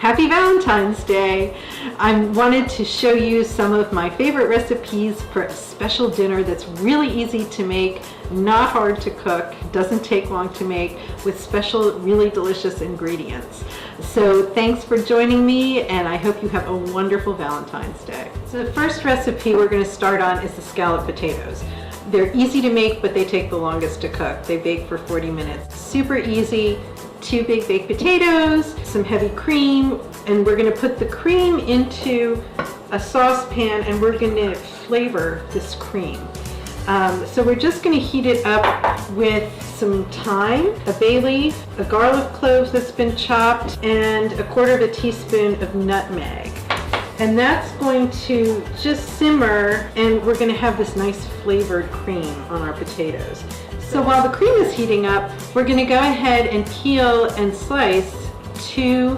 Happy Valentine's Day! I wanted to show you some of my favorite recipes for a special dinner that's really easy to make, not hard to cook, doesn't take long to make, with special, really delicious ingredients. So thanks for joining me, and I hope you have a wonderful Valentine's Day. So the first recipe we're going to start on is the scalloped potatoes. They're easy to make, but they take the longest to cook. They bake for 40 minutes. Super easy. 2 big baked potatoes, some heavy cream, and we're going to put the cream into a saucepan and we're going to flavor this cream. So we're just going to heat it up with some thyme, a bay leaf, a garlic clove that's been chopped, and 1/4 teaspoon of nutmeg. And that's going to just simmer, and we're going to have this nice flavored cream on our potatoes. So while the cream is heating up, we're going to go ahead and peel and slice 2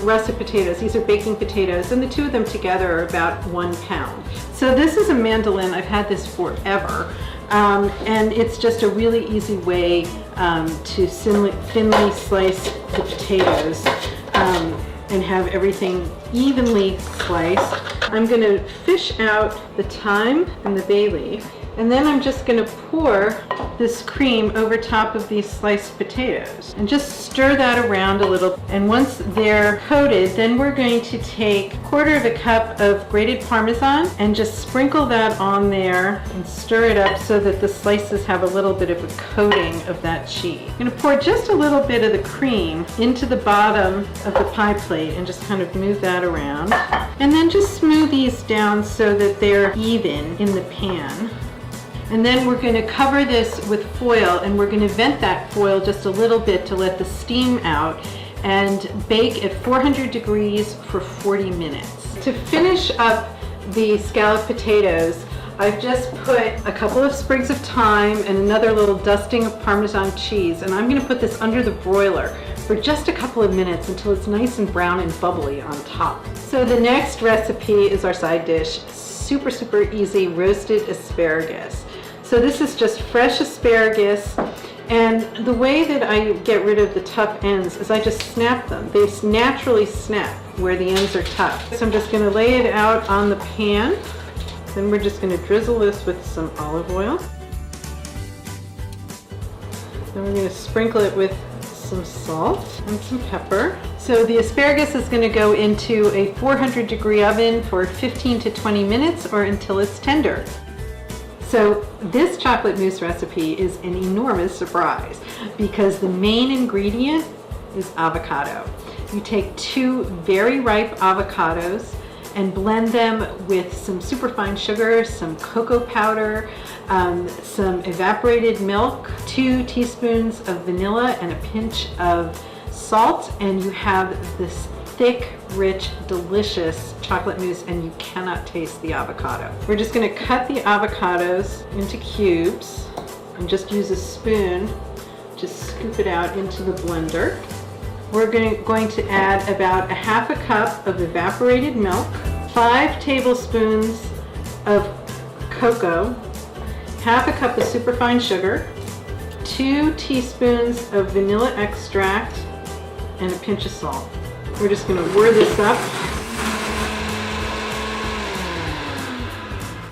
russet potatoes. These are baking potatoes, and the 2 of them together are about 1 pound. So this is a mandolin. I've had this forever, and it's just a really easy way to thinly slice the potatoes and have everything evenly sliced. I'm going to fish out the thyme and the bay leaf. And then I'm just going to pour this cream over top of these sliced potatoes and just stir that around a little. And once they're coated, then we're going to take 1/4 cup of grated Parmesan and just sprinkle that on there and stir it up so that the slices have a little bit of a coating of that cheese. I'm going to pour just a little bit of the cream into the bottom of the pie plate and just kind of move that around. And then just smooth these down so that they're even in the pan. And then we're going to cover this with foil, and we're going to vent that foil just a little bit to let the steam out and bake at 400 degrees for 40 minutes. To finish up the scalloped potatoes, I've just put a couple of sprigs of thyme and another little dusting of Parmesan cheese, and I'm going to put this under the broiler for just a couple of minutes until it's nice and brown and bubbly on top. So the next recipe is our side dish. Super, super easy, roasted asparagus. So this is just fresh asparagus, and the way that I get rid of the tough ends is I just snap them. They naturally snap where the ends are tough. So I'm just going to lay it out on the pan. Then we're just going to drizzle this with some olive oil. Then we're going to sprinkle it with some salt and some pepper. So the asparagus is going to go into a 400-degree oven for 15 to 20 minutes or until it's tender. So this chocolate mousse recipe is an enormous surprise because the main ingredient is avocado. You take 2 very ripe avocados and blend them with some superfine sugar, some cocoa powder, some evaporated milk, 2 teaspoons of vanilla, and a pinch of salt, and you have this thick, rich, delicious chocolate mousse, and you cannot taste the avocado. We're just going to cut the avocados into cubes and just use a spoon, just scoop it out into the blender. We're going to add about 1/2 cup of evaporated milk, 5 tablespoons of cocoa, 1/2 cup of superfine sugar, 2 teaspoons of vanilla extract, and a pinch of salt. We're just going to whir this up.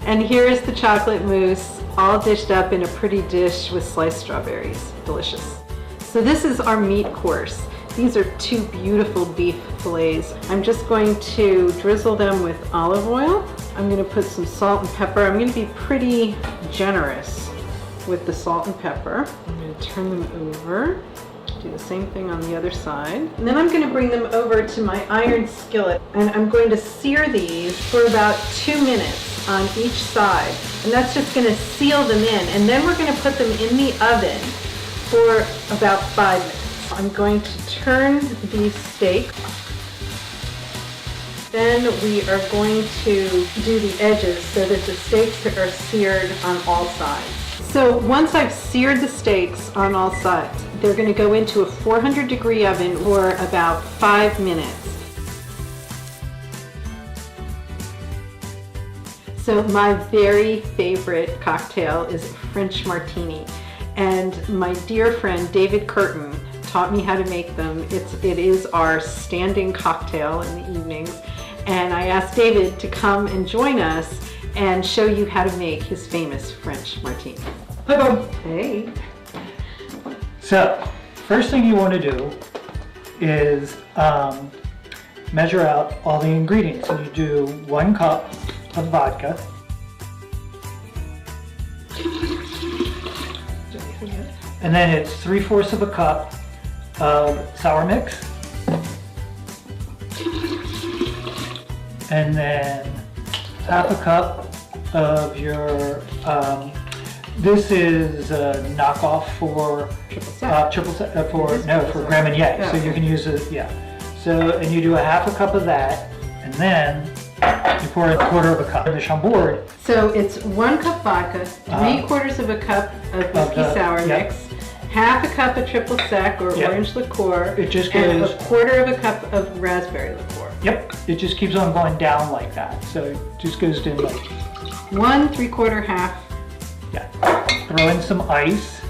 And here is the chocolate mousse, all dished up in a pretty dish with sliced strawberries. Delicious. So this is our meat course. These are 2 beautiful beef fillets. I'm just going to drizzle them with olive oil. I'm going to put some salt and pepper. I'm going to be pretty generous with the salt and pepper. I'm going to turn them over. Do the same thing on the other side. And then I'm going to bring them over to my iron skillet, and I'm going to sear these for about 2 minutes on each side. And that's just going to seal them in. And then we're going to put them in the oven for about 5 minutes. I'm going to turn these steaks. Then we are going to do the edges so that the steaks are seared on all sides. So once I've seared the steaks on all sides, they're going to go into a 400-degree oven for about 5 minutes. So my very favorite cocktail is French Martini. And my dear friend David Curtin taught me how to make them. It is our standing cocktail in the evenings. And I asked David to come and join us and show you how to make his famous French Martini. Hi, Bob. Hey. So, first thing you want to do is measure out all the ingredients. So you do 1 cup of vodka. And then it's 3/4 of a cup of sour mix. And then 1/2 cup of your, this is a knockoff for for Grand Marnier. Oh. So you can use it, yeah. So, and you do 1/2 cup of that, and then you pour 1/4 of a cup of the Chambord. So it's 1 cup vodka, 3/4 of a cup of whiskey sour mix, 1/2 cup of triple sec or orange liqueur, It just and goes, 1/4 of a cup of raspberry liqueur. Yep, it just keeps on going down like that. So it just goes to like, 1, 3/4, half. yeah. Throw in some ice,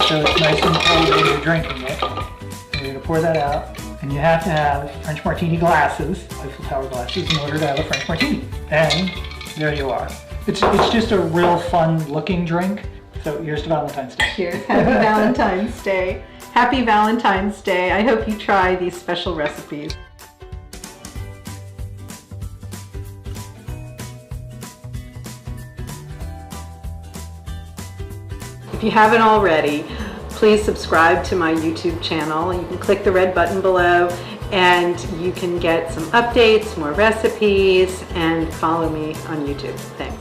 so it's nice and cold when you're drinking it. And you're gonna pour that out. And you have to have French Martini glasses, Eiffel Tower glasses, in order to have a French Martini. And there you are. It's just a real fun looking drink. So here's to Valentine's Day. Cheers. Happy Valentine's Day. Happy Valentine's Day. I hope you try these special recipes. If you haven't already, please subscribe to my YouTube channel. You can click the red button below and you can get some updates, more recipes, and follow me on YouTube. Thanks.